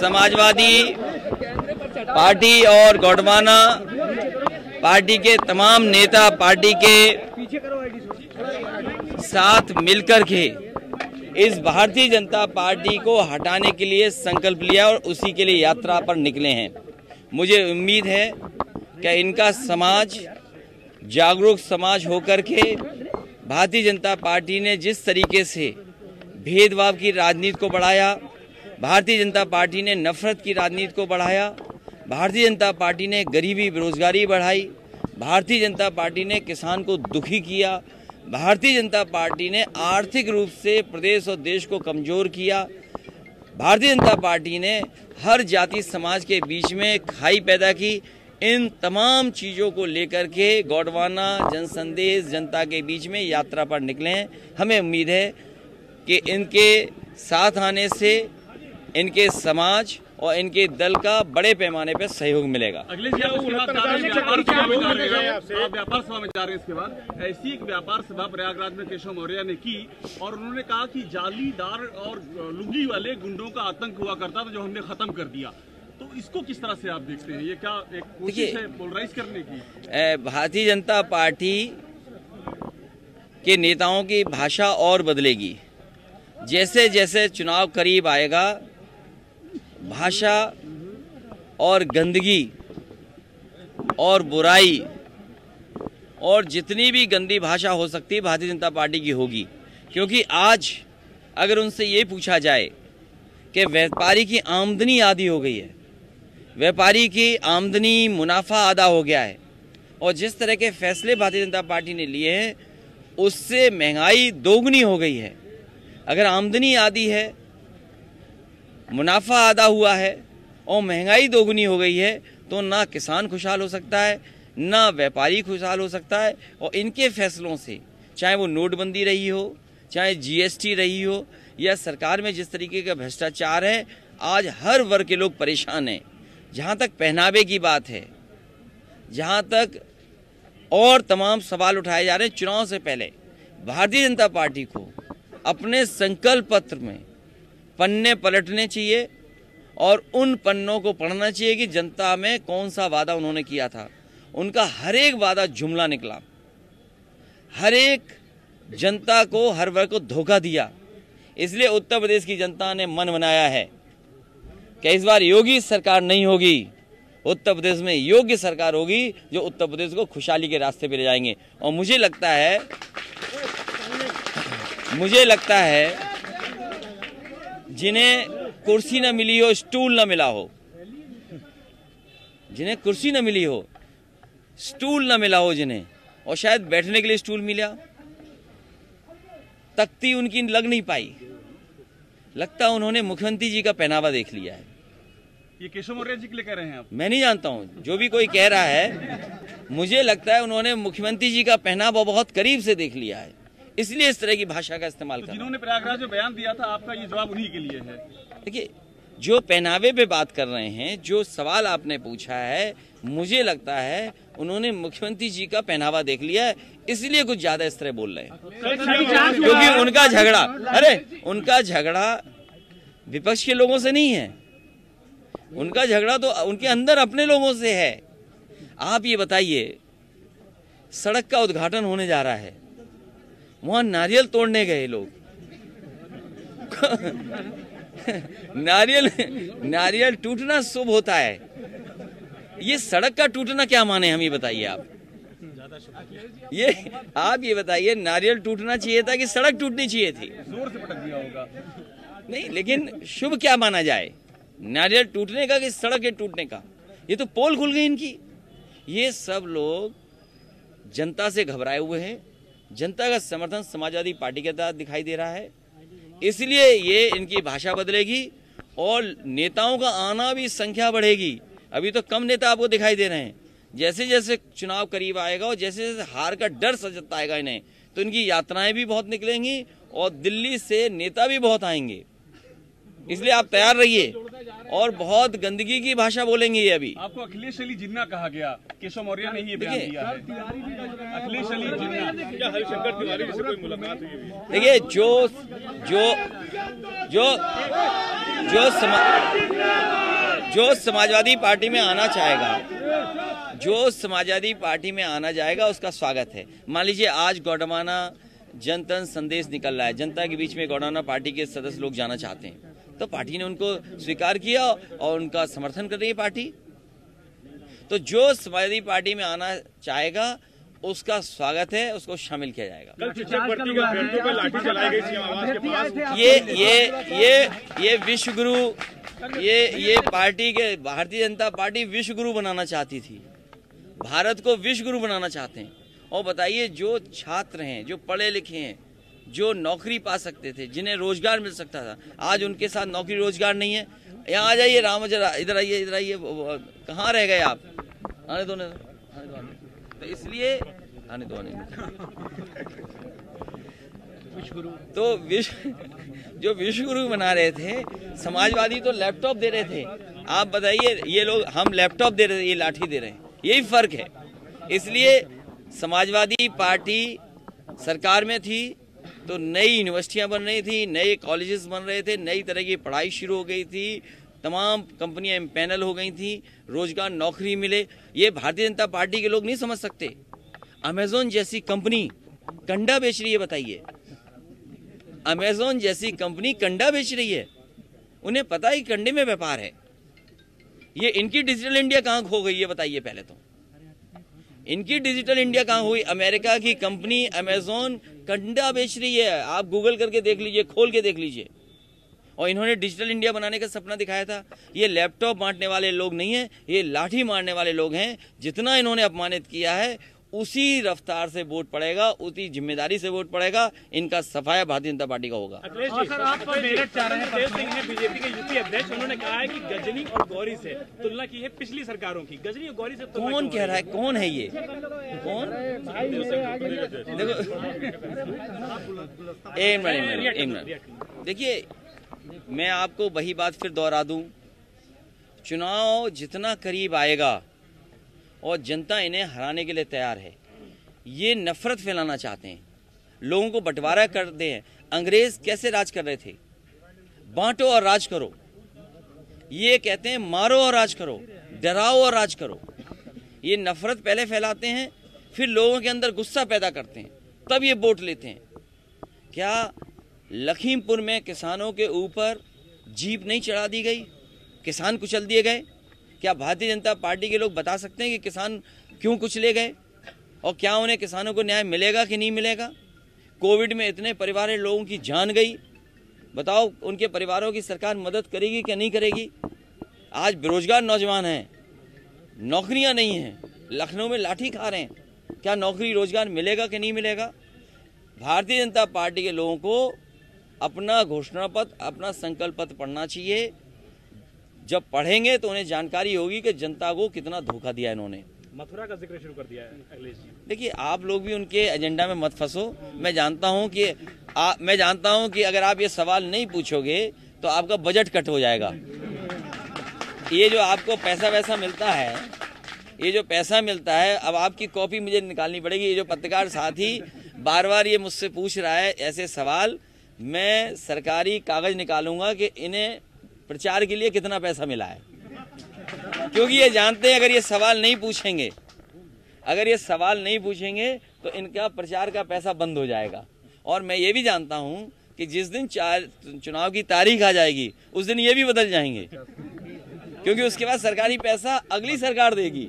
Samajwadi party और Gondwana party के तमाम नेता पार्टी के साथ मिलकर के इस भारतीय जनता पार्टी को हटाने के लिए संकल्प लिया और उसी के लिए यात्रा पर निकले हैं। मुझे उम्मीद है कि इनका समाज जागरूक समाज होकर के भारतीय जनता पार्टी ने जिस तरीके से भेदभाव की राजनीति को बढ़ाया, भारतीय जनता पार्टी ने नफरत की राजनीति को बढ़ाया, भारतीय जनता पार्टी ने गरीबी बेरोजगारी बढ़ाई, भारतीय जनता पार्टी ने किसान को दुखी किया, भारतीय जनता पार्टी ने आर्थिक रूप से प्रदेश और देश को कमजोर किया, भारतीय जनता पार्टी ने हर जाति समाज के बीच में खाई पैदा की। इन तमाम चीज़ों को लेकर के गोंडवाना जनसंदेश जनता के बीच में यात्रा पर निकले हैं। हमें उम्मीद है कि इनके साथ आने से इनके समाज और इनके दल का बड़े पैमाने पर सहयोग मिलेगा। अखिलेश जी, आप व्यापार सभा में जा रहे हैं, इसके बाद ऐसी एक व्यापार सभा प्रयागराज में केशव मौर्य ने की और उन्होंने कहा कि जालीदार और लुंगी वाले गुंडों का आतंक हुआ करता था जो हमने खत्म कर दिया। तो इसको किस तरह से आप देखते हैं? ये क्या एक कोशिश है पोलराइज करने की? भारतीय जनता पार्टी के नेताओं की भाषा और बदलेगी। जैसे जैसे चुनाव करीब आएगा, भाषा और गंदगी और बुराई और जितनी भी गंदी भाषा हो सकती है भारतीय जनता पार्टी की होगी। क्योंकि आज अगर उनसे ये पूछा जाए कि व्यापारी की आमदनी आधी हो गई है, व्यापारी की आमदनी मुनाफा आधा हो गया है और जिस तरह के फैसले भारतीय जनता पार्टी ने लिए हैं उससे महंगाई दोगुनी हो गई है। अगर आमदनी आधी है, मुनाफा आधा हुआ है और महंगाई दोगुनी हो गई है तो ना किसान खुशहाल हो सकता है, ना व्यापारी खुशहाल हो सकता है। और इनके फैसलों से, चाहे वो नोटबंदी रही हो, चाहे जीएसटी रही हो या सरकार में जिस तरीके का भ्रष्टाचार है, आज हर वर्ग के लोग परेशान हैं। जहाँ तक पहनावे की बात है, जहाँ तक और तमाम सवाल उठाए जा रहे हैं, चुनाव से पहले भारतीय जनता पार्टी को अपने संकल्प पत्र में पन्ने पलटने चाहिए और उन पन्नों को पढ़ना चाहिए कि जनता में कौन सा वादा उन्होंने किया था। उनका हर एक वादा जुमला निकला, हर एक जनता को, हर वर्ग को धोखा दिया। इसलिए उत्तर प्रदेश की जनता ने मन बनाया है कि इस बार योगी सरकार नहीं होगी, उत्तर प्रदेश में योग्य सरकार होगी जो उत्तर प्रदेश को खुशहाली के रास्ते पे ले जाएंगे। और मुझे लगता है जिन्हें कुर्सी न मिली हो, स्टूल न मिला हो, जिन्हें कुर्सी न मिली हो, स्टूल न मिला हो, जिन्हें और शायद बैठने के लिए स्टूल मिला, तख्ती उनकी लग नहीं पाई, लगता उन्होंने मुख्यमंत्री जी का पहनावा देख लिया है। ये केशव मौर्य जी के लिए कह रहे हैं आप? मैं नहीं जानता हूं, जो भी कोई कह रहा है, मुझे लगता है उन्होंने मुख्यमंत्री जी का पहनावा बहुत करीब से देख लिया है, इसलिए इस तरह की भाषा का इस्तेमाल कर रहे हैं। जिन्होंने प्रयागराज में बयान दिया था, आपका ये जवाब उन्हीं के लिए है? देखिए, जो पहनावे पे बात कर रहे हैं, जो सवाल आपने पूछा है, मुझे लगता है उन्होंने मुख्यमंत्री जी का पहनावा देख लिया है, इसलिए कुछ ज्यादा इस तरह बोल रहे हैं। क्योंकि उनका झगड़ा विपक्ष के लोगों से नहीं है, उनका झगड़ा तो उनके अंदर अपने लोगों से है। आप ये बताइए, सड़क का उद्घाटन होने जा रहा है, वहां नारियल तोड़ने गए लोग नारियल टूटना शुभ होता है, ये सड़क का टूटना क्या माने? हम ये बताइए आप ये बताइए, नारियल टूटना चाहिए था कि सड़क टूटनी चाहिए थी? जोर से पटक दिया होगा। नहीं, लेकिन शुभ क्या माना जाए, नारियल टूटने का कि सड़क के टूटने का? ये तो पोल खुल गई इनकी। ये सब लोग जनता से घबराए हुए हैं, जनता का समर्थन समाजवादी पार्टी के तहत दिखाई दे रहा है, इसलिए ये इनकी भाषा बदलेगी और नेताओं का आना भी संख्या बढ़ेगी। अभी तो कम नेता आपको दिखाई दे रहे हैं, जैसे जैसे चुनाव करीब आएगा और जैसे जैसे हार का डर सताएगा आएगा इन्हें, तो इनकी यात्राएं भी बहुत निकलेंगी और दिल्ली से नेता भी बहुत आएंगे। इसलिए आप तैयार रहिए और बहुत गंदगी की भाषा बोलेंगे ये। अभी आपको अखिलेश अली जिन्ना कहा गया, केशव मौर्य ने ही बयान दिया है। अखिलेश अली जिन्ना, क्या हरिशंकर तिवारी से कोई मुलाकात हुई? देखिए, जो जो समाजवादी पार्टी में आना चाहेगा, जो समाजवादी पार्टी में आना जाएगा उसका स्वागत है। मान लीजिए आज गौडमाना जनतन संदेश निकल रहा है, जनता के बीच में गौडमाना पार्टी के सदस्य लोग जाना चाहते हैं, तो पार्टी ने उनको स्वीकार किया और उनका समर्थन कर रही है पार्टी। तो जो समाजवादी पार्टी में आना चाहेगा उसका स्वागत है, उसको शामिल किया जाएगा। कल शिक्षक भर्ती का अभ्यर्थियों पर लाठी चलाई गई सीएम आवास के पास। ये विश्वगुरु, ये पार्टी के भारतीय जनता पार्टी विश्वगुरु बनाना चाहती थी, भारत को विश्वगुरु बनाना चाहते हैं। और बताइए, जो छात्र हैं, जो पढ़े लिखे हैं, जो नौकरी पा सकते थे, जिन्हें रोजगार मिल सकता था, आज उनके साथ नौकरी रोजगार नहीं है। यहाँ आ जाइए राम, इधर आइए, इधर आइए, कहाँ रह गए आप? आने दो, तो इसलिए आने दो, तो जो विश्वगुरु बना रहे थे, समाजवादी तो लैपटॉप दे रहे थे। आप बताइए, ये लोग हम लैपटॉप दे रहे थे, ये लाठी दे रहे हैं, यही फर्क है। इसलिए समाजवादी पार्टी सरकार में थी तो नई यूनिवर्सिटियां बन रही थी, नए कॉलेजेस बन रहे थे, नई तरह की पढ़ाई शुरू हो गई थी, तमाम कंपनियां इम्पैनल हो गई थी, रोजगार नौकरी मिले। ये भारतीय जनता पार्टी के लोग नहीं समझ सकते। अमेज़न जैसी कंपनी कंडा बेच रही है, बताइए, अमेज़न जैसी कंपनी कंडा बेच रही है, उन्हें पता है कंडे में व्यापार है। ये इनकी डिजिटल इंडिया कहाँ खो गई है, बताइए पहले तो। इनकी डिजिटल इंडिया कहाँ हुई? अमेरिका की कंपनी अमेज़न कंडा बेच रही है, आप गूगल करके देख लीजिए, खोल के देख लीजिए। और इन्होंने डिजिटल इंडिया बनाने का सपना दिखाया था। ये लैपटॉप बांटने वाले लोग नहीं हैं, ये लाठी मारने वाले लोग हैं। जितना इन्होंने अपमानित किया है उसी रफ्तार से वोट पड़ेगा, उसी जिम्मेदारी से वोट पड़ेगा। इनका सफाया भारतीय जनता पार्टी का होगा। सर, आप मेरठ जा रहे हैं। देव सिंह ने, बीजेपी के यूपी अध्यक्ष, उन्होंने कहा है कि गजनी और गौरी से तुलना की है पिछली सरकारों की। गजनी और गौरी से कौन कह रहा है? कौन है ये? कौन? देखो, एक मिनट, देखिए, मैं आपको वही बात फिर दोहरा दूं। चुनाव जितना करीब आएगा और जनता इन्हें हराने के लिए तैयार है। ये नफरत फैलाना चाहते हैं, लोगों को बंटवारा करते हैं। अंग्रेज कैसे राज कर रहे थे? बांटो और राज करो। ये कहते हैं मारो और राज करो, डराओ और राज करो। ये नफरत पहले फैलाते हैं, फिर लोगों के अंदर गुस्सा पैदा करते हैं, तब ये वोट लेते हैं। क्या लखीमपुर में किसानों के ऊपर जीप नहीं चढ़ा दी गई? किसान कुचल दिए गए? क्या भारतीय जनता पार्टी के लोग बता सकते हैं कि किसान क्यों कुचले गए और क्या उन्हें किसानों को न्याय मिलेगा कि नहीं मिलेगा? कोविड में इतने परिवार लोगों की जान गई, बताओ उनके परिवारों की सरकार मदद करेगी कि नहीं करेगी? आज बेरोजगार नौजवान हैं, नौकरियां नहीं हैं, लखनऊ में लाठी खा रहे हैं। क्या नौकरी रोजगार मिलेगा कि नहीं मिलेगा? भारतीय जनता पार्टी के लोगों को अपना घोषणा पत्र, अपना संकल्प पत्र पढ़ना चाहिए। जब पढ़ेंगे तो उन्हें जानकारी होगी कि जनता को कितना धोखा दिया इन्होंने। मथुरा का जिक्र शुरू कर दिया है अखिलेश जी। देखिए, आप लोग भी उनके एजेंडा में मत फंसो। मैं जानता हूं कि अगर आप ये सवाल नहीं पूछोगे तो आपका बजट कट हो जाएगा। ये जो आपको पैसा मिलता है, ये जो पैसा मिलता है, अब आपकी कॉपी मुझे निकालनी पड़ेगी। ये जो पत्रकार साथी बार बार ये मुझसे पूछ रहा है ऐसे सवाल, मैं सरकारी कागज निकालूंगा कि इन्हें प्रचार के लिए कितना पैसा मिला है, क्योंकि ये जानते हैं अगर ये सवाल नहीं पूछेंगे तो इनका प्रचार का पैसा बंद हो जाएगा। और मैं ये भी जानता हूं कि जिस दिन चुनाव की तारीख आ जाएगी उस दिन ये भी बदल जाएंगे, क्योंकि उसके बाद सरकारी पैसा अगली सरकार देगी।